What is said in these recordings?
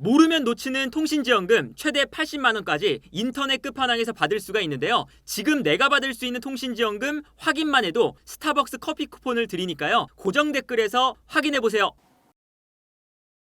모르면 놓치는 통신지원금 최대 80만 원까지 인터넷 끝판왕에서 받을 수가 있는데요. 지금 내가 받을 수 있는 통신지원금 확인만 해도 스타벅스 커피 쿠폰을 드리니까요. 고정 댓글에서 확인해보세요.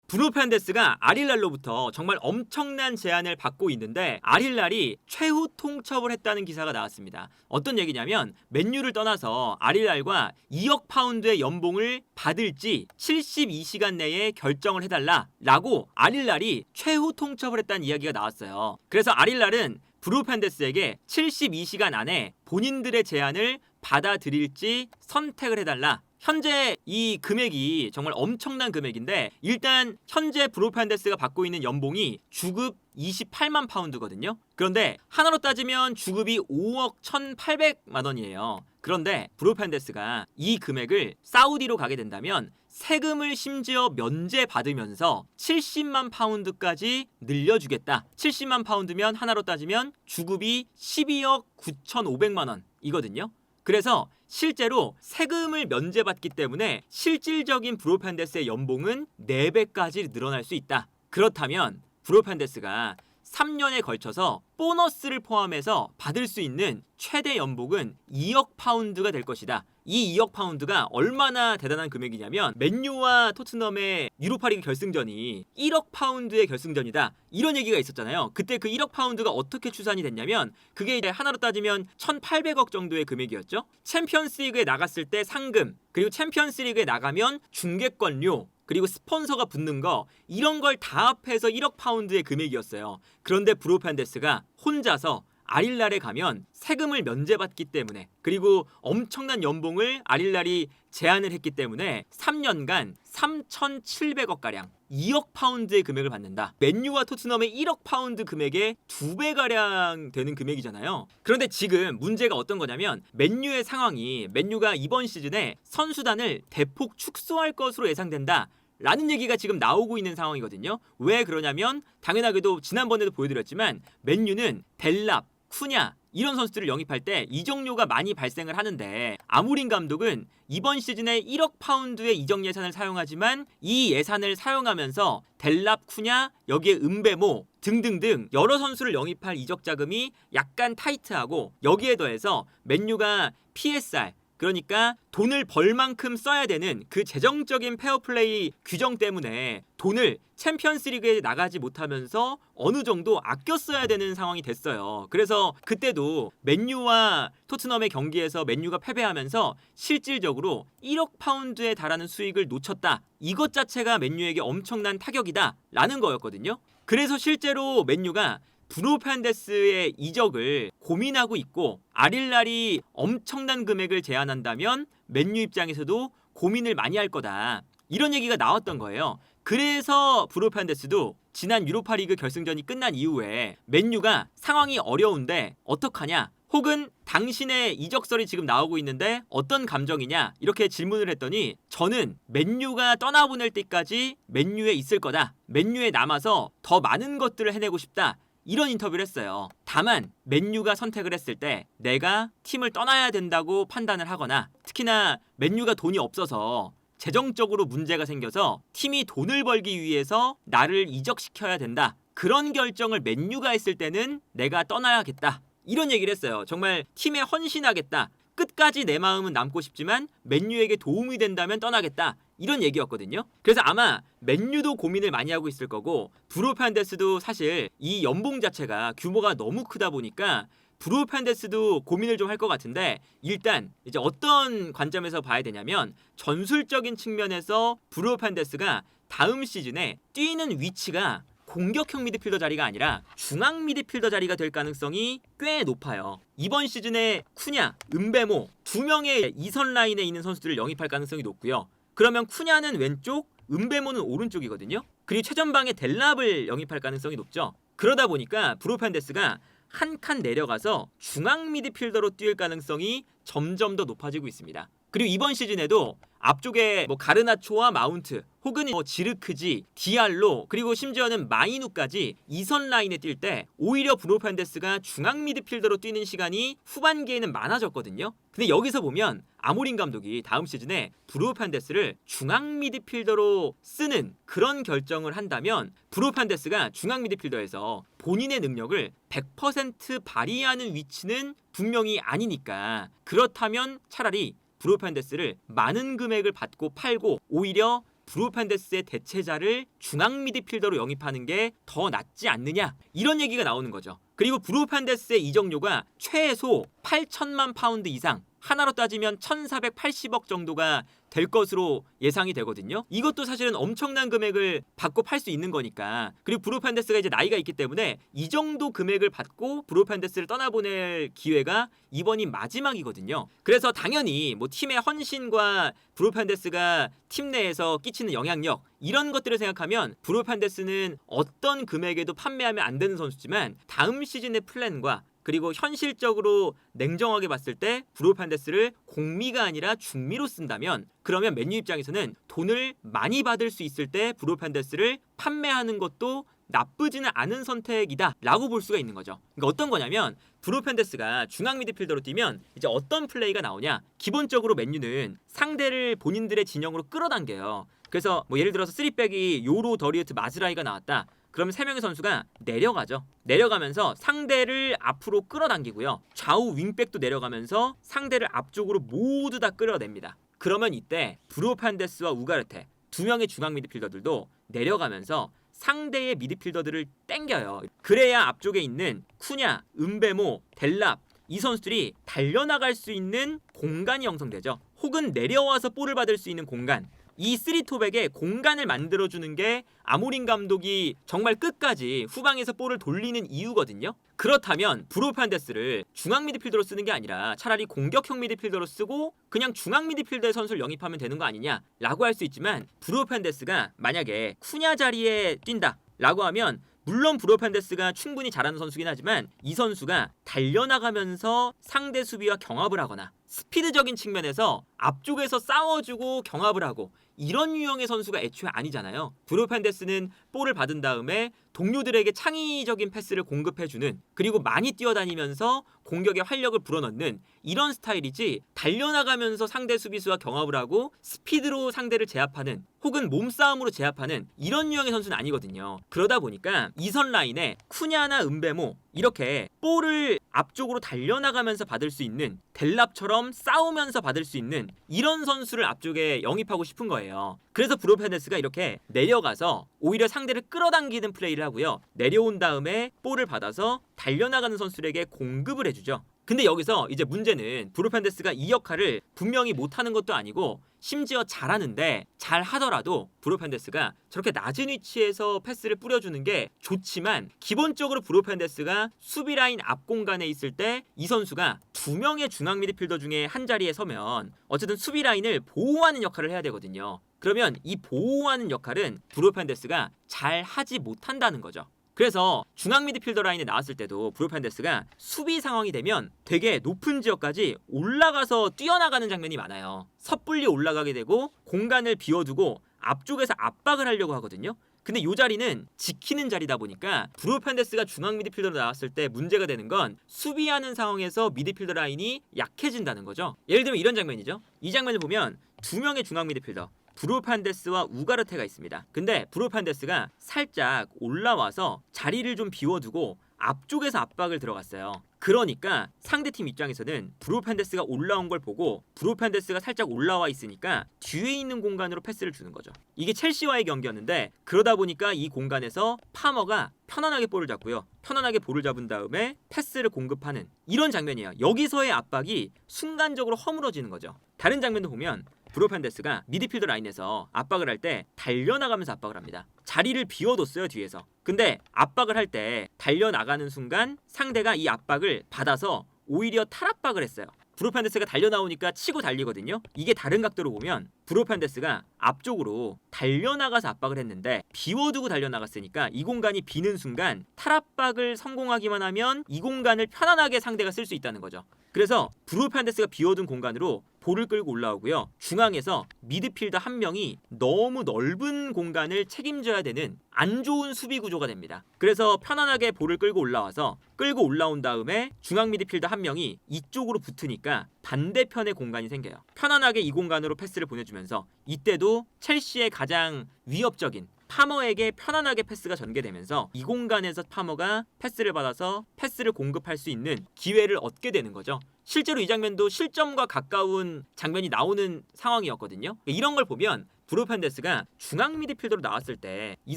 브루노 페르난데스가 아릴랄로부터 정말 엄청난 제안을 받고 있는데 아릴랄이 최후 통첩을 했다는 기사가 나왔습니다. 어떤 얘기냐면 맨유를 떠나서 아릴랄과 2억 파운드의 연봉을 받을지 72시간 내에 결정을 해달라라고 아릴랄이 최후 통첩을 했다는 이야기가 나왔어요. 그래서 아릴랄은 브루노 페르난데스에게 72시간 안에 본인들의 제안을 받아들일지 선택을 해달라. 현재 이 금액이 정말 엄청난 금액인데 일단 현재 브루노 페르난데스가 받고 있는 연봉이 주급 28만 파운드거든요. 그런데 하나로 따지면 주급이 5억 1,800만 원이에요. 그런데 브루노 페르난데스가 이 금액을 사우디로 가게 된다면 세금을 심지어 면제받으면서 70만 파운드까지 늘려주겠다. 70만 파운드면 하나로 따지면 주급이 12억 9,500만 원이거든요. 그래서 실제로 세금을 면제받기 때문에 실질적인 브루노 페르난데스의 연봉은 4배까지 늘어날 수 있다. 그렇다면 브루노 페르난데스가 3년에 걸쳐서 보너스를 포함해서 받을 수 있는 최대 연봉은 2억 파운드가 될 것이다. 이 2억 파운드가 얼마나 대단한 금액이냐면 맨유와 토트넘의 유로파리그 결승전이 1억 파운드의 결승전이다. 이런 얘기가 있었잖아요. 그때 그 1억 파운드가 어떻게 추산이 됐냐면 그게 이제 하나로 따지면 1,800억 정도의 금액이었죠. 챔피언스리그에 나갔을 때 상금, 그리고 챔피언스리그에 나가면 중계권료, 그리고 스폰서가 붙는 거 이런 걸 다 합해서 1억 파운드의 금액이었어요. 그런데 브루노 페르난데스가 혼자서 아릴랄에 가면 세금을 면제받기 때문에 그리고 엄청난 연봉을 아릴랄이 제안을 했기 때문에 3년간 3,700억가량 2억 파운드의 금액을 받는다. 맨유와 토트넘의 1억 파운드 금액의 2배가량 되는 금액이잖아요. 그런데 지금 문제가 어떤 거냐면 맨유의 상황이 맨유가 이번 시즌에 선수단을 대폭 축소할 것으로 예상된다. 라는 얘기가 지금 나오고 있는 상황이거든요. 왜 그러냐면 당연하게도 지난번에도 보여드렸지만 맨유는 델랍, 쿠냐 이런 선수들을 영입할 때 이적료가 많이 발생을 하는데 아모린 감독은 이번 시즌에 1억 파운드의 이적 예산을 사용하지만 이 예산을 사용하면서 델랍, 쿠냐, 여기에 은베모 등등등 여러 선수를 영입할 이적 자금이 약간 타이트하고 여기에 더해서 맨유가 PSR 그러니까 돈을 벌 만큼 써야 되는 그 재정적인 페어플레이 규정 때문에 돈을 챔피언스리그에 나가지 못하면서 어느 정도 아껴 써야 되는 상황이 됐어요. 그래서 그때도 맨유와 토트넘의 경기에서 맨유가 패배하면서 실질적으로 1억 파운드에 달하는 수익을 놓쳤다. 이것 자체가 맨유에게 엄청난 타격이다 라는 거였거든요. 그래서 실제로 맨유가 브루노 페르난데스의 이적을 고민하고 있고 아릴랄이 엄청난 금액을 제안한다면 맨유 입장에서도 고민을 많이 할 거다. 이런 얘기가 나왔던 거예요. 그래서 브루노 페르난데스도 지난 유로파리그 결승전이 끝난 이후에 맨유가 상황이 어려운데 어떡하냐? 혹은 당신의 이적설이 지금 나오고 있는데 어떤 감정이냐? 이렇게 질문을 했더니 저는 맨유가 떠나보낼 때까지 맨유에 있을 거다. 맨유에 남아서 더 많은 것들을 해내고 싶다. 이런 인터뷰를 했어요. 다만 맨유가 선택을 했을 때 내가 팀을 떠나야 된다고 판단을 하거나 특히나 맨유가 돈이 없어서 재정적으로 문제가 생겨서 팀이 돈을 벌기 위해서 나를 이적시켜야 된다. 그런 결정을 맨유가 했을 때는 내가 떠나야겠다. 이런 얘기를 했어요. 정말 팀에 헌신하겠다. 끝까지 내 마음은 남고 싶지만 맨유에게 도움이 된다면 떠나겠다. 이런 얘기였거든요. 그래서 아마 맨유도 고민을 많이 하고 있을 거고 브루노 페르난데스도 사실 이 연봉 자체가 규모가 너무 크다 보니까 브루노 페르난데스도 고민을 좀 할 것 같은데 일단 이제 어떤 관점에서 봐야 되냐면 전술적인 측면에서 브루노 페르난데스가 다음 시즌에 뛰는 위치가 공격형 미드필더 자리가 아니라 중앙 미드필더 자리가 될 가능성이 꽤 높아요. 이번 시즌에 쿠냐, 은베모 두 명의 2선 라인에 있는 선수들을 영입할 가능성이 높고요. 그러면 쿠냐는 왼쪽, 은베모는 오른쪽이거든요. 그리고 최전방에 델랍을 영입할 가능성이 높죠. 그러다 보니까 브루노 페르난데스가 한 칸 내려가서 중앙 미드필더로 뛸 가능성이 점점 더 높아지고 있습니다. 그리고 이번 시즌에도 앞쪽에 뭐 가르나초와 마운트 혹은 뭐 지르크지, 디알로 그리고 심지어는 마이누까지 2선 라인에 뛸 때 오히려 브루노 판데스가 중앙 미드필더로 뛰는 시간이 후반기에는 많아졌거든요. 근데 여기서 보면 아모린 감독이 다음 시즌에 브루노 판데스를 중앙 미드필더로 쓰는 그런 결정을 한다면 브루노 판데스가 중앙 미드필더에서 본인의 능력을 100% 발휘하는 위치는 분명히 아니니까, 그렇다면 차라리 브루노 판데스를 많은 금액을 받고 팔고 오히려 브루노 판데스의 대체자를 중앙 미드필더로 영입하는 게 더 낫지 않느냐, 이런 얘기가 나오는 거죠. 그리고 브루노 판데스의 이적료가 최소 8천만 파운드 이상, 하나로 따지면 1480억 정도가 될 것으로 예상이 되거든요. 이것도 사실은 엄청난 금액을 받고 팔 수 있는 거니까. 그리고 브루노 판데스가 이제 나이가 있기 때문에 이 정도 금액을 받고 브루노 판데스를 떠나보낼 기회가 이번이 마지막이거든요. 그래서 당연히 뭐 팀의 헌신과 브루노 판데스가 팀 내에서 끼치는 영향력, 이런 것들을 생각하면 브루노 판데스는 어떤 금액에도 판매하면 안 되는 선수지만 다음 시즌의 플랜과 그리고 현실적으로 냉정하게 봤을 때 브루노 판데스를 공미가 아니라 중미로 쓴다면, 그러면 맨유 입장에서는 돈을 많이 받을 수 있을 때 브루노 판데스를 판매하는 것도 나쁘지는 않은 선택이다 라고 볼 수가 있는 거죠. 그러니까 어떤 거냐면 브루노 판데스가 중앙 미드필더로 뛰면 이제 어떤 플레이가 나오냐, 기본적으로 맨유는 상대를 본인들의 진영으로 끌어당겨요. 그래서 뭐 예를 들어서 3백이 요로, 더리우트, 마즈라이가 나왔다. 그러면 3명의 선수가 내려가죠. 내려가면서 상대를 앞으로 끌어당기고요. 좌우 윙백도 내려가면서 상대를 앞쪽으로 모두 다 끌어냅니다. 그러면 이때 브루노 판데스와 우가르테 두 명의 중앙 미드필더들도 내려가면서 상대의 미드필더들을 땡겨요. 그래야 앞쪽에 있는 쿠냐, 은베모, 델랍, 이 선수들이 달려나갈 수 있는 공간이 형성되죠. 혹은 내려와서 볼을 받을 수 있는 공간, 이 쓰리톱에게 공간을 만들어주는 게 아모린 감독이 정말 끝까지 후방에서 볼을 돌리는 이유거든요. 그렇다면 브루노 판데스를 중앙 미드필더로 쓰는 게 아니라 차라리 공격형 미드필더로 쓰고 그냥 중앙 미드필더의 선수를 영입하면 되는 거 아니냐라고 할 수 있지만, 브루노 판데스가 만약에 쿠냐 자리에 뛴다 라고 하면 물론 브루노 판데스가 충분히 잘하는 선수긴 하지만 이 선수가 달려나가면서 상대 수비와 경합을 하거나 스피드적인 측면에서 앞쪽에서 싸워주고 경합을 하고 이런 유형의 선수가 애초에 아니잖아요. 브루노 판데스는 볼을 받은 다음에 동료들에게 창의적인 패스를 공급해주는, 그리고 많이 뛰어다니면서 공격에 활력을 불어넣는 이런 스타일이지, 달려나가면서 상대 수비수와 경합을 하고 스피드로 상대를 제압하는 혹은 몸싸움으로 제압하는 이런 유형의 선수는 아니거든요. 그러다 보니까 2선 라인에 쿠냐나 은베모 이렇게 볼을 앞쪽으로 달려나가면서 받을 수 있는, 델랍처럼 싸우면서 받을 수 있는 이런 선수를 앞쪽에 영입하고 싶은 거예요. 그래서 브루노 판데스가 이렇게 내려가서 오히려 상대를 끌어당기는 플레이를 하고요. 내려온 다음에 볼을 받아서 달려나가는 선수들에게 공급을 해주죠. 근데 여기서 이제 문제는 브루노 판데스가 이 역할을 분명히 못하는 것도 아니고 심지어 잘하는데, 잘하더라도 브루노 판데스가 저렇게 낮은 위치에서 패스를 뿌려주는 게 좋지만, 기본적으로 브루노 판데스가 수비 라인 앞 공간에 있을 때 이 선수가 두 명의 중앙 미드필더 중에 한 자리에 서면 어쨌든 수비 라인을 보호하는 역할을 해야 되거든요. 그러면 이 보호하는 역할은 브루노 판데스가 잘 하지 못한다는 거죠. 그래서 중앙 미드필더 라인에 나왔을 때도 브루노 판데스가 수비 상황이 되면 되게 높은 지역까지 올라가서 뛰어나가는 장면이 많아요. 섣불리 올라가게 되고 공간을 비워두고 앞쪽에서 압박을 하려고 하거든요. 근데 이 자리는 지키는 자리다 보니까 브루노 판데스가 중앙 미드필더로 나왔을 때 문제가 되는 건 수비하는 상황에서 미드필더 라인이 약해진다는 거죠. 예를 들면 이런 장면이죠. 이 장면을 보면 두 명의 중앙 미드필더, 브루노 판데스와 우가르테가 있습니다. 근데 브루노 판데스가 살짝 올라와서 자리를 좀 비워두고 앞쪽에서 압박을 들어갔어요. 그러니까 상대팀 입장에서는 브루노 판데스가 올라온 걸 보고 브루노 판데스가 살짝 올라와 있으니까 뒤에 있는 공간으로 패스를 주는 거죠. 이게 첼시와의 경기였는데, 그러다 보니까 이 공간에서 파머가 편안하게 볼을 잡고요. 편안하게 볼을 잡은 다음에 패스를 공급하는 이런 장면이에요. 여기서의 압박이 순간적으로 허물어지는 거죠. 다른 장면도 보면 브루노 판데스가 미드필더 라인에서 압박을 할 때 달려나가면서 압박을 합니다. 자리를 비워뒀어요, 뒤에서. 근데 압박을 할 때 달려나가는 순간 상대가 이 압박을 받아서 오히려 탈압박을 했어요. 브루노 판데스가 달려나오니까 치고 달리거든요. 이게 다른 각도로 보면 브루노 페르난데스가 앞쪽으로 달려나가서 압박을 했는데 비워두고 달려나갔으니까 이 공간이 비는 순간 탈압박을 성공하기만 하면 이 공간을 편안하게 상대가 쓸 수 있다는 거죠. 그래서 브루노 페르난데스가 비워둔 공간으로 볼을 끌고 올라오고요. 중앙에서 미드필더 한 명이 너무 넓은 공간을 책임져야 되는 안 좋은 수비 구조가 됩니다. 그래서 편안하게 볼을 끌고 올라온 다음에 중앙 미드필더 한 명이 이쪽으로 붙으니까 반대편의 공간이 생겨요. 편안하게 이 공간으로 패스를 보내주면서 이때도 첼시의 가장 위협적인 파머에게 편안하게 패스가 전개되면서 이 공간에서 파머가 패스를 받아서 패스를 공급할 수 있는 기회를 얻게 되는 거죠. 실제로 이 장면도 실점과 가까운 장면이 나오는 상황이었거든요. 이런 걸 보면 브루노 페르난데스가 중앙 미드필더로 나왔을 때 이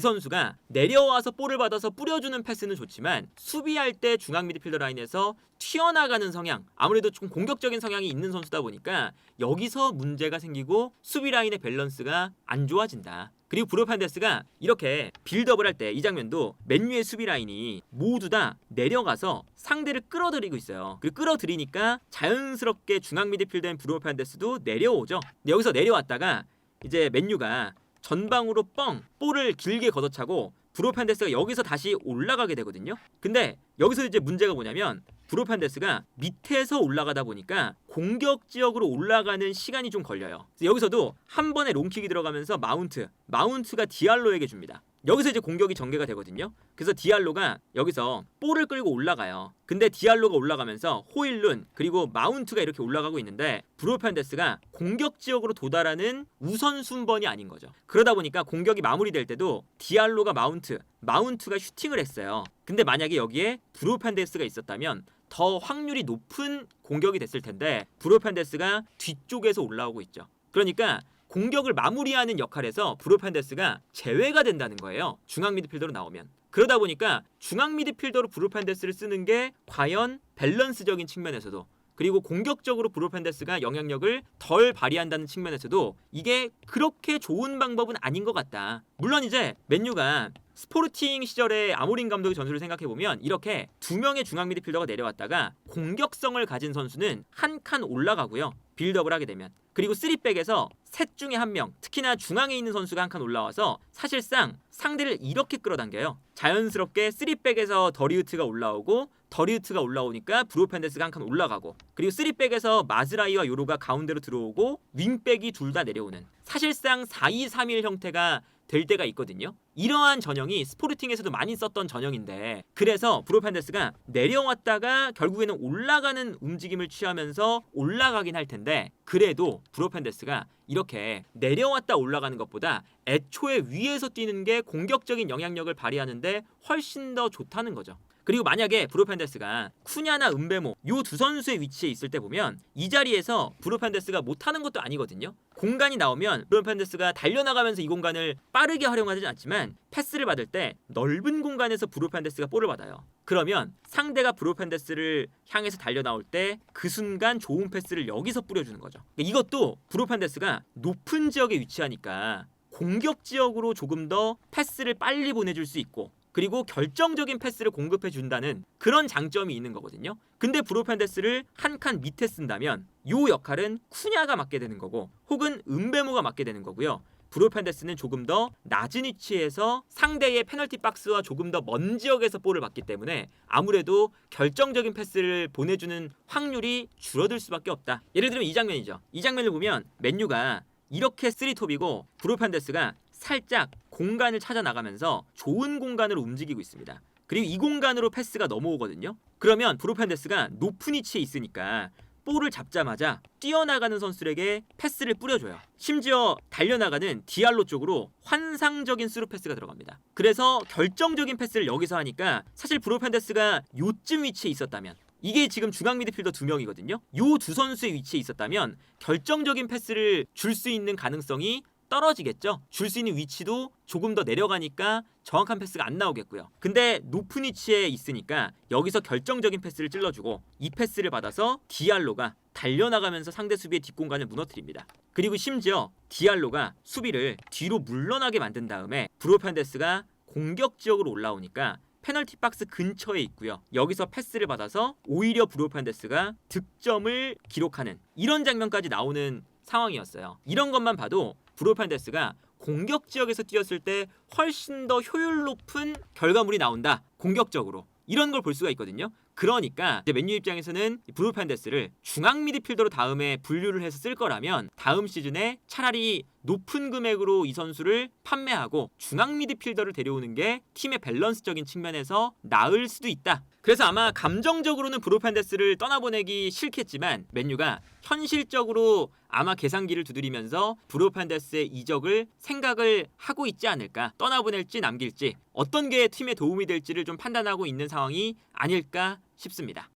선수가 내려와서 볼을 받아서 뿌려주는 패스는 좋지만 수비할 때 중앙 미드필더 라인에서 튀어나가는 성향, 아무래도 좀 공격적인 성향이 있는 선수다 보니까 여기서 문제가 생기고 수비 라인의 밸런스가 안 좋아진다. 그리고 브루노 페르난데스가 이렇게 빌드업을 할 때 이 장면도 맨유의 수비 라인이 모두 다 내려가서 상대를 끌어들이고 있어요. 그 끌어들이니까 자연스럽게 중앙 미드필더인 브루노 페르난데스도 내려오죠. 근데 여기서 내려왔다가 이제 맨유가 전방으로 볼을 길게 걷어차고 브루노 페르난데스가 여기서 다시 올라가게 되거든요. 근데 여기서 이제 문제가 뭐냐면 브루노 페르난데스가 밑에서 올라가다 보니까 공격 지역으로 올라가는 시간이 좀 걸려요. 그래서 여기서도 한 번에 롱킥이 들어가면서 마운트가 디알로에게 줍니다. 여기서 이제 공격이 전개가 되거든요. 그래서 디알로가 여기서 볼을 끌고 올라가요. 근데 디알로가 올라가면서 호일룬 그리고 마운트가 이렇게 올라가고 있는데 브루노 페르난데스가 공격 지역으로 도달하는 우선 순번이 아닌 거죠. 그러다 보니까 공격이 마무리될 때도 디알로가 마운트가 슈팅을 했어요. 근데 만약에 여기에 브루노 페르난데스가 있었다면 더 확률이 높은 공격이 됐을 텐데 브루노 페르난데스가 뒤쪽에서 올라오고 있죠. 그러니까 공격을 마무리하는 역할에서 브루노 페르난데스가 제외가 된다는 거예요. 중앙 미드필더로 나오면. 그러다 보니까 중앙 미드필더로 브루노 페르난데스를 쓰는 게 과연 밸런스적인 측면에서도 그리고 공격적으로 브루노 페르난데스가 영향력을 덜 발휘한다는 측면에서도 이게 그렇게 좋은 방법은 아닌 것 같다. 물론 이제 맨유가 스포르팅 시절에 아모린 감독의 전술을 생각해보면 이렇게 두 명의 중앙 미드필더가 내려왔다가 공격성을 가진 선수는 한 칸 올라가고요. 빌드업을 하게 되면. 그리고 3백에서 셋 중에 한 명, 특히나 중앙에 있는 선수가 한 칸 올라와서 사실상 상대를 이렇게 끌어당겨요. 자연스럽게 3백에서 더리우트가 올라오고 더리우트가 올라오니까 브루노 페르난데스가 한 칸 올라가고 그리고 3백에서 마즈라이와 요로가 가운데로 들어오고 윙백이 둘 다 내려오는 사실상 4-2-3-1 형태가 될 때가 있거든요. 이러한 전형이 스포르팅에서도 많이 썼던 전형인데 그래서 브루노 페르난데스가 내려왔다가 결국에는 올라가는 움직임을 취하면서 올라가긴 할 텐데 그래도 브루노 페르난데스가 이렇게 내려왔다 올라가는 것보다 애초에 위에서 뛰는 게 공격적인 영향력을 발휘하는데 훨씬 더 좋다는 거죠. 그리고 만약에 브루노 페르난데스가 쿠냐나 은베모 요 두 선수의 위치에 있을 때 보면 이 자리에서 브루노 페르난데스가 못하는 것도 아니거든요. 공간이 나오면 브루노 페르난데스가 달려나가면서 이 공간을 빠르게 활용하지 않지만 패스를 받을 때 넓은 공간에서 브루노 페르난데스가 볼을 받아요. 그러면 상대가 브루노 페르난데스를 향해서 달려나올 때 그 순간 좋은 패스를 여기서 뿌려주는 거죠. 이것도 브루노 페르난데스가 높은 지역에 위치하니까 공격 지역으로 조금 더 패스를 빨리 보내줄 수 있고 그리고 결정적인 패스를 공급해 준다는 그런 장점이 있는 거거든요. 근데 브루노 페르난데스를 한 칸 밑에 쓴다면 요 역할은 쿠냐가 맡게 되는 거고 혹은 은베모가 맡게 되는 거고요. 브루노 페르난데스는 조금 더 낮은 위치에서 상대의 페널티 박스와 조금 더 먼 지역에서 볼을 받기 때문에 아무래도 결정적인 패스를 보내주는 확률이 줄어들 수밖에 없다. 예를 들면 이 장면이죠. 이 장면을 보면 맨유가 이렇게 3톱이고 브루노 페르난데스가 살짝 공간을 찾아 나가면서 좋은 공간으로 움직이고 있습니다. 그리고 이 공간으로 패스가 넘어오거든요. 그러면 브루노 페르난데스가 높은 위치에 있으니까 볼을 잡자마자 뛰어나가는 선수에게 패스를 뿌려줘요. 심지어 달려나가는 디알로 쪽으로 환상적인 스루 패스가 들어갑니다. 그래서 결정적인 패스를 여기서 하니까 사실 브루노 페르난데스가 요쯤 위치에 있었다면 이게 지금 중앙 미드필더 2명이거든요. 요 두 선수의 위치에 있었다면 결정적인 패스를 줄 수 있는 가능성이 떨어지겠죠. 줄 수 있는 위치도 조금 더 내려가니까 정확한 패스가 안 나오겠고요. 근데 높은 위치에 있으니까 여기서 결정적인 패스를 찔러주고 이 패스를 받아서 디알로가 달려나가면서 상대 수비의 뒷공간을 무너뜨립니다. 그리고 심지어 디알로가 수비를 뒤로 물러나게 만든 다음에 브루노 페르난데스가 공격 지역으로 올라오니까 페널티 박스 근처에 있고요. 여기서 패스를 받아서 오히려 브루노 페르난데스가 득점을 기록하는 이런 장면까지 나오는 상황이었어요. 이런 것만 봐도 브루노 페르난데스가 공격 지역에서 뛰었을 때 훨씬 더 효율 높은 결과물이 나온다. 공격적으로. 이런 걸 볼 수가 있거든요. 그러니까 이제 맨유 입장에서는 브루노 페르난데스를 중앙 미드필더로 다음에 분류를 해서 쓸 거라면 다음 시즌에 차라리 높은 금액으로 이 선수를 판매하고 중앙 미드필더를 데려오는 게 팀의 밸런스적인 측면에서 나을 수도 있다. 그래서 아마 감정적으로는 브루노 페르난데스를 떠나보내기 싫겠지만 맨유가 현실적으로 아마 계산기를 두드리면서 브루노 페르난데스의 이적을 생각을 하고 있지 않을까. 떠나보낼지 남길지 어떤 게 팀에 도움이 될지를 좀 판단하고 있는 상황이 아닐까 싶습니다.